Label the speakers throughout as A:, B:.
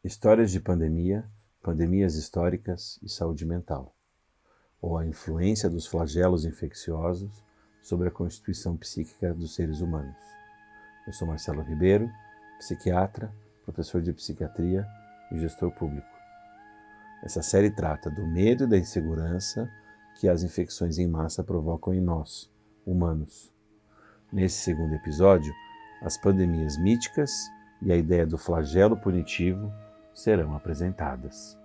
A: Histórias de pandemia, pandemias históricas e saúde mental, ou a influência dos flagelos infecciosos sobre a constituição psíquica dos seres humanos. Eu sou Marcelo Ribeiro, psiquiatra, professor de psiquiatria e gestor público. Essa série trata do medo e da insegurança que as infecções em massa provocam em nós, humanos. Nesse segundo episódio, as pandemias míticas e a ideia do flagelo punitivo serão apresentadas.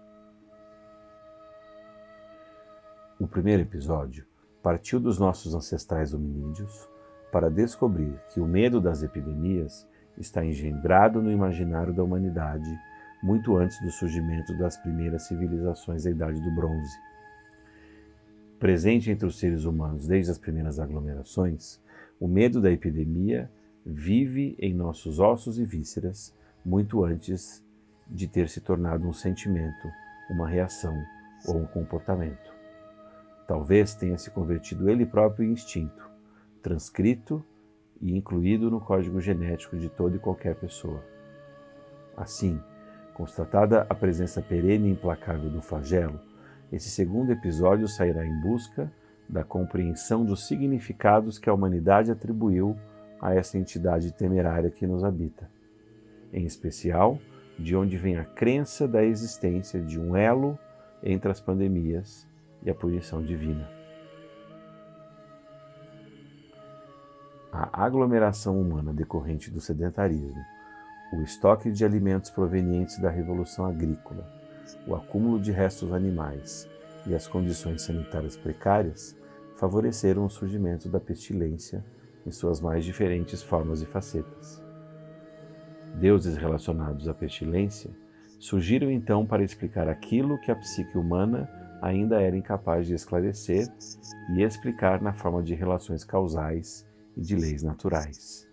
A: O primeiro episódio partiu dos nossos ancestrais hominídeos para descobrir que o medo das epidemias está engendrado no imaginário da humanidade muito antes do surgimento das primeiras civilizações da Idade do Bronze. Presente entre os seres humanos desde as primeiras aglomerações, o medo da epidemia vive em nossos ossos e vísceras muito antes de ter se tornado um sentimento, uma reação ou um comportamento. Talvez tenha se convertido ele próprio em instinto, transcrito e incluído no código genético de toda e qualquer pessoa. Assim, constatada a presença perene e implacável do flagelo, esse segundo episódio sairá em busca da compreensão dos significados que a humanidade atribuiu a essa entidade temerária que nos habita. Em especial, de onde vem a crença da existência de um elo entre as pandemias e a punição divina. A aglomeração humana decorrente do sedentarismo, o estoque de alimentos provenientes da revolução agrícola, o acúmulo de restos animais e as condições sanitárias precárias favoreceram o surgimento da pestilência em suas mais diferentes formas e facetas. Deuses relacionados à pestilência surgiram então para explicar aquilo que a psique humana ainda era incapaz de esclarecer e explicar na forma de relações causais e de leis naturais.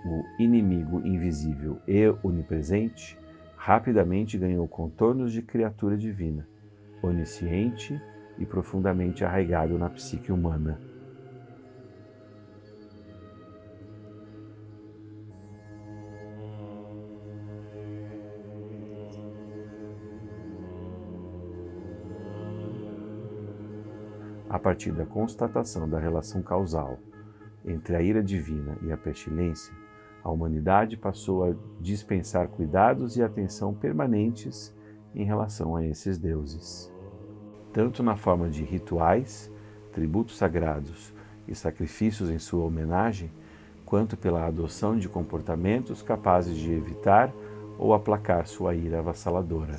A: O inimigo invisível e onipresente rapidamente ganhou contornos de criatura divina, onisciente e profundamente arraigado na psique humana. A partir da constatação da relação causal entre a ira divina e a pestilência, a humanidade passou a dispensar cuidados e atenção permanentes em relação a esses deuses. Tanto na forma de rituais, tributos sagrados e sacrifícios em sua homenagem, quanto pela adoção de comportamentos capazes de evitar ou aplacar sua ira avassaladora.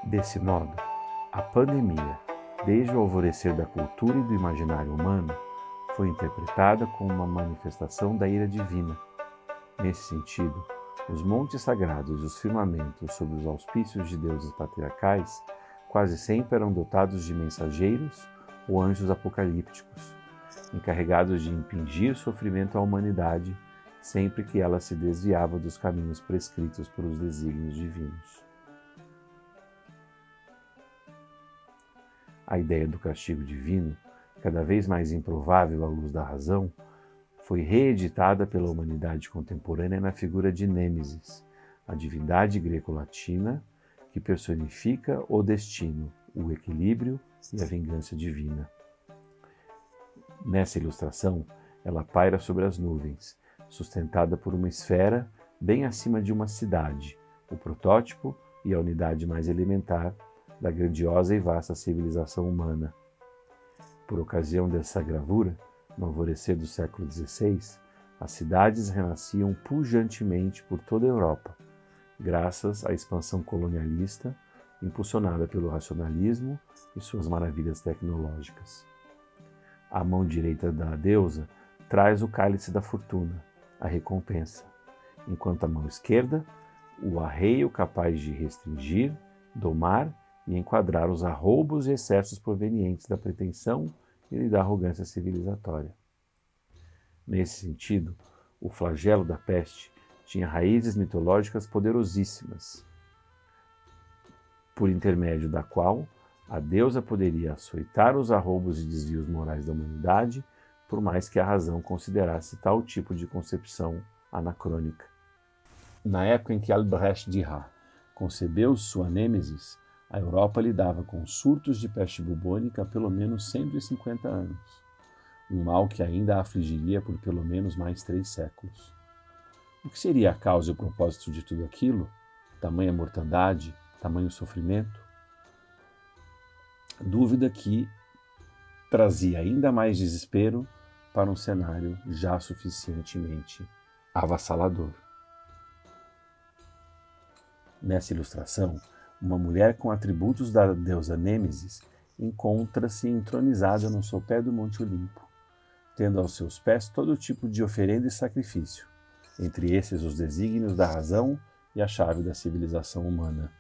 A: Desse modo, a pandemia, desde o alvorecer da cultura e do imaginário humano, foi interpretada como uma manifestação da ira divina. Nesse sentido, os montes sagrados e os firmamentos sob os auspícios de deuses patriarcais quase sempre eram dotados de mensageiros ou anjos apocalípticos, encarregados de impingir sofrimento à humanidade sempre que ela se desviava dos caminhos prescritos pelos desígnios divinos. A ideia do castigo divino, cada vez mais improvável à luz da razão, foi reeditada pela humanidade contemporânea na figura de Nêmesis, a divindade greco-latina que personifica o destino, o equilíbrio e a vingança divina. Nessa ilustração, ela paira sobre as nuvens, sustentada por uma esfera bem acima de uma cidade, o protótipo e a unidade mais elementar da grandiosa e vasta civilização humana. Por ocasião dessa gravura, no alvorecer do século XVI, as cidades renasciam pujantemente por toda a Europa, graças à expansão colonialista impulsionada pelo racionalismo e suas maravilhas tecnológicas. A mão direita da deusa traz o cálice da fortuna, a recompensa, enquanto a mão esquerda, o arreio capaz de restringir, domar e enquadrar os arroubos e excessos provenientes da pretensão e da arrogância civilizatória. Nesse sentido, o flagelo da peste tinha raízes mitológicas poderosíssimas, por intermédio da qual a deusa poderia açoitar os arroubos e desvios morais da humanidade, por mais que a razão considerasse tal tipo de concepção anacrônica. Na época em que Albrecht Dürer concebeu sua Nêmesis, a Europa lidava com surtos de peste bubônica há pelo menos 150 anos, um mal que ainda a afligiria por pelo menos mais 3 séculos. O que seria a causa e o propósito de tudo aquilo? Tamanha mortandade, tamanho sofrimento? Dúvida que trazia ainda mais desespero para um cenário já suficientemente avassalador. Nessa ilustração, uma mulher com atributos da deusa Nêmesis encontra-se entronizada no sopé do Monte Olimpo, tendo aos seus pés todo tipo de oferenda e sacrifício, entre esses os desígnios da razão e a chave da civilização humana.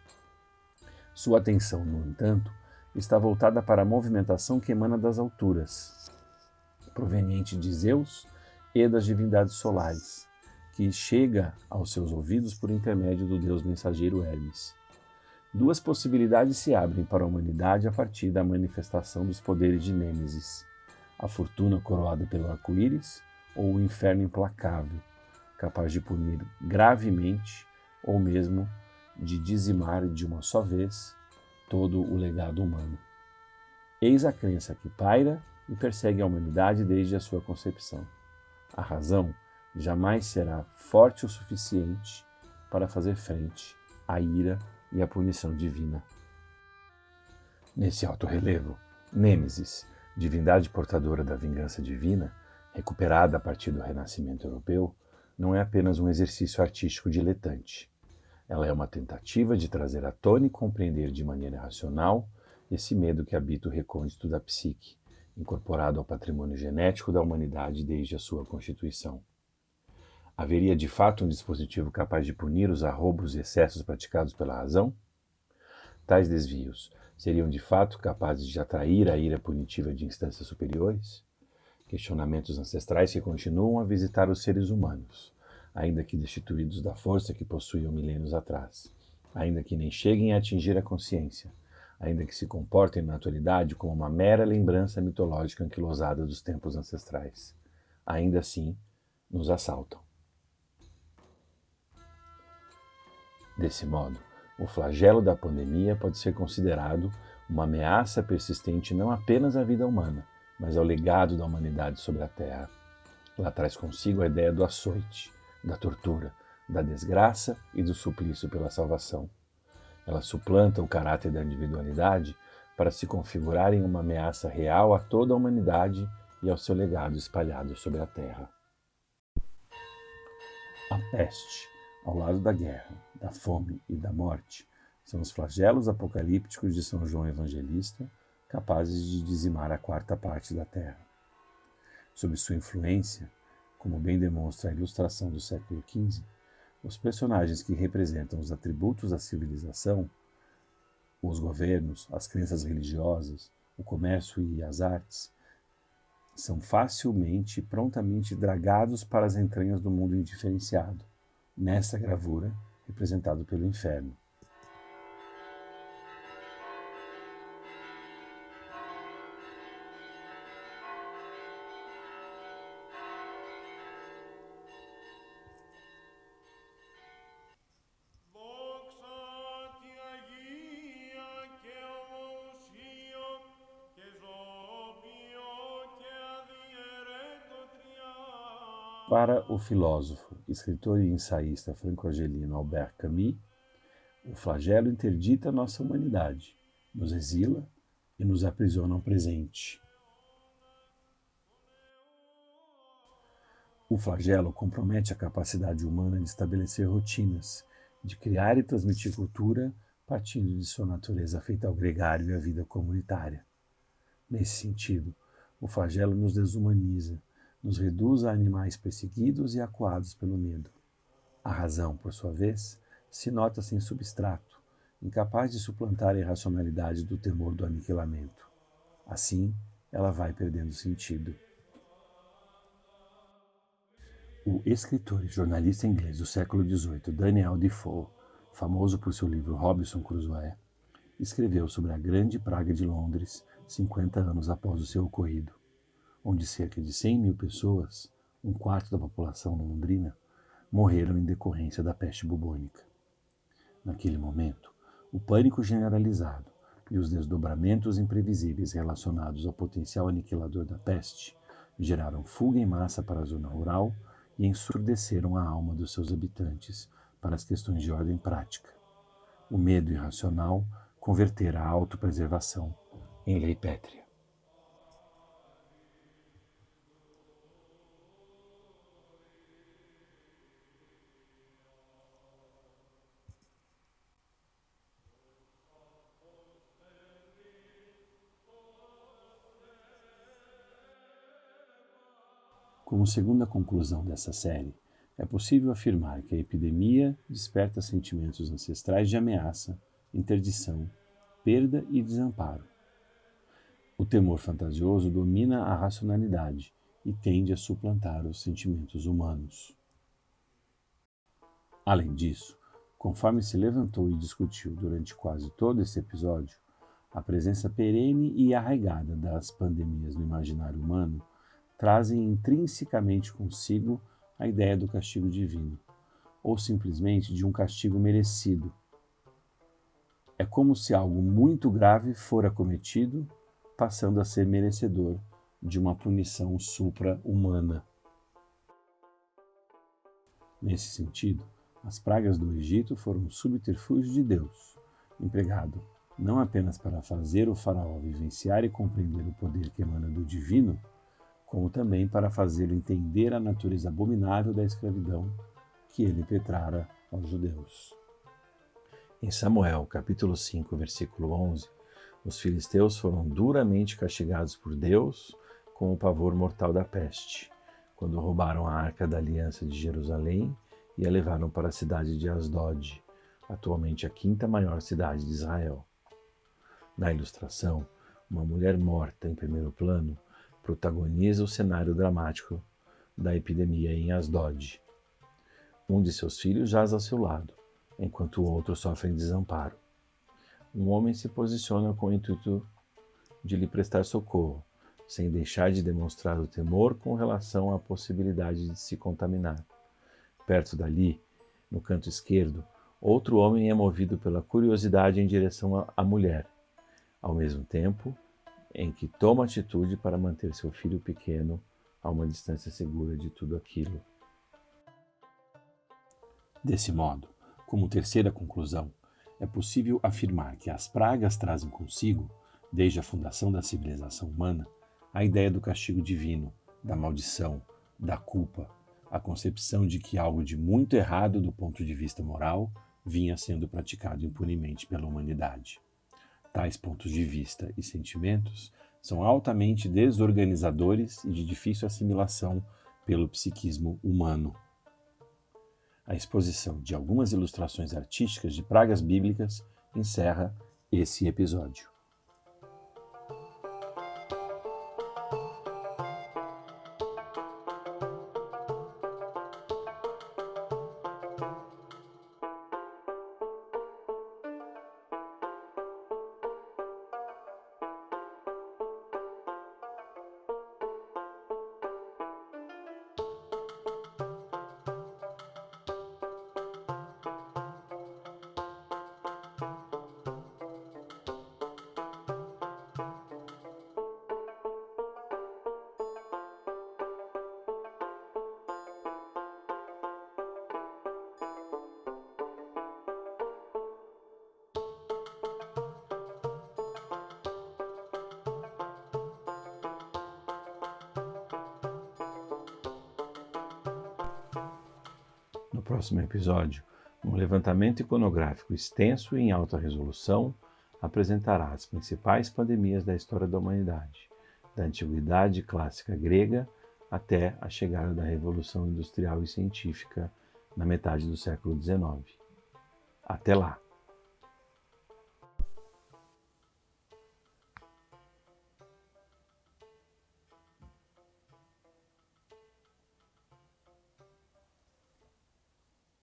A: Sua atenção, no entanto, está voltada para a movimentação que emana das alturas, proveniente de Zeus e das divindades solares, que chega aos seus ouvidos por intermédio do deus mensageiro Hermes. 2 possibilidades se abrem para a humanidade a partir da manifestação dos poderes de Nêmesis: a fortuna coroada pelo arco-íris ou o inferno implacável, capaz de punir gravemente ou mesmo de dizimar de uma só vez todo o legado humano. Eis a crença que paira e persegue a humanidade desde a sua concepção. A razão jamais será forte o suficiente para fazer frente à ira e à punição divina. Nesse alto relevo, Nêmesis, divindade portadora da vingança divina, recuperada a partir do renascimento europeu, não é apenas um exercício artístico diletante. Ela é uma tentativa de trazer à tona e compreender de maneira racional esse medo que habita o recôndito da psique, incorporado ao patrimônio genético da humanidade desde a sua constituição. Haveria de fato um dispositivo capaz de punir os arroubos e excessos praticados pela razão? Tais desvios seriam de fato capazes de atrair a ira punitiva de instâncias superiores? Questionamentos ancestrais que continuam a visitar os seres humanos, ainda que destituídos da força que possuíam milênios atrás, ainda que nem cheguem a atingir a consciência, ainda que se comportem na atualidade como uma mera lembrança mitológica anquilosada dos tempos ancestrais. Ainda assim, nos assaltam. Desse modo, o flagelo da pandemia pode ser considerado uma ameaça persistente não apenas à vida humana, mas ao legado da humanidade sobre a Terra. Ela traz consigo a ideia do açoite, da tortura, da desgraça e do suplício pela salvação. Ela suplanta o caráter da individualidade para se configurar em uma ameaça real a toda a humanidade e ao seu legado espalhado sobre a Terra. A peste, ao lado da guerra, da fome e da morte, são os flagelos apocalípticos de São João Evangelista, capazes de dizimar a 4ª parte da Terra. Sob sua influência, como bem demonstra a ilustração do século XV, os personagens que representam os atributos da civilização, os governos, as crenças religiosas, o comércio e as artes, são facilmente e prontamente dragados para as entranhas do mundo indiferenciado, nessa gravura representado pelo inferno. Para o filósofo, escritor e ensaísta franco-argelino Albert Camus, O flagelo interdita nossa humanidade, nos exila e nos aprisiona ao presente. O flagelo compromete a capacidade humana de estabelecer rotinas, de criar e transmitir cultura, partindo de sua natureza feita ao gregário e à vida comunitária. Nesse sentido, o flagelo nos desumaniza, nos reduz a animais perseguidos e acuados pelo medo. A razão, por sua vez, se nota sem substrato, incapaz de suplantar a irracionalidade do temor do aniquilamento. Assim, ela vai perdendo sentido. O escritor e jornalista inglês do século XVIII, Daniel Defoe, famoso por seu livro Robinson Crusoe, escreveu sobre a Grande Praga de Londres 50 anos após o seu ocorrido, onde cerca de 100.000 pessoas, um quarto da população londrina, morreram em decorrência da peste bubônica. Naquele momento, o pânico generalizado e os desdobramentos imprevisíveis relacionados ao potencial aniquilador da peste geraram fuga em massa para a zona rural e ensurdeceram a alma dos seus habitantes para as questões de ordem prática. O medo irracional convertera a autopreservação em lei pétrea. Como segunda conclusão dessa série, é possível afirmar que a epidemia desperta sentimentos ancestrais de ameaça, interdição, perda e desamparo. O temor fantasioso domina a racionalidade e tende a suplantar os sentimentos humanos. Além disso, conforme se levantou e discutiu durante quase todo esse episódio, a presença perene e arraigada das pandemias no imaginário humano trazem intrinsecamente consigo a ideia do castigo divino, ou simplesmente de um castigo merecido. É como se algo muito grave fora cometido, passando a ser merecedor de uma punição supra-humana. Nesse sentido, as pragas do Egito foram um subterfúgio de Deus, empregado não apenas para fazer o faraó vivenciar e compreender o poder que emana do divino, como também para fazê-lo entender a natureza abominável da escravidão que ele impetrara aos judeus. Em Samuel, capítulo 5, versículo 11, os filisteus foram duramente castigados por Deus com o pavor mortal da peste, quando roubaram a arca da aliança de Jerusalém e a levaram para a cidade de Asdod, atualmente a quinta maior cidade de Israel. Na ilustração, uma mulher morta em primeiro plano protagoniza o cenário dramático da epidemia em Asdod. Um de seus filhos jaz ao seu lado, enquanto o outro sofre em desamparo. Um homem se posiciona com o intuito de lhe prestar socorro, sem deixar de demonstrar o temor com relação à possibilidade de se contaminar. Perto dali, no canto esquerdo, outro homem é movido pela curiosidade em direção à mulher, ao mesmo tempo em que toma atitude para manter seu filho pequeno a uma distância segura de tudo aquilo. Desse modo, como terceira conclusão, é possível afirmar que as pragas trazem consigo, desde a fundação da civilização humana, a ideia do castigo divino, da maldição, da culpa, a concepção de que algo de muito errado do ponto de vista moral vinha sendo praticado impunemente pela humanidade. Tais pontos de vista e sentimentos são altamente desorganizadores e de difícil assimilação pelo psiquismo humano. A exposição de algumas ilustrações artísticas de pragas bíblicas encerra esse episódio. próximo episódio, um levantamento iconográfico extenso e em alta resolução apresentará as principais pandemias da história da humanidade, da Antiguidade Clássica Grega até a chegada da Revolução Industrial e Científica na metade do século XIX. Até lá!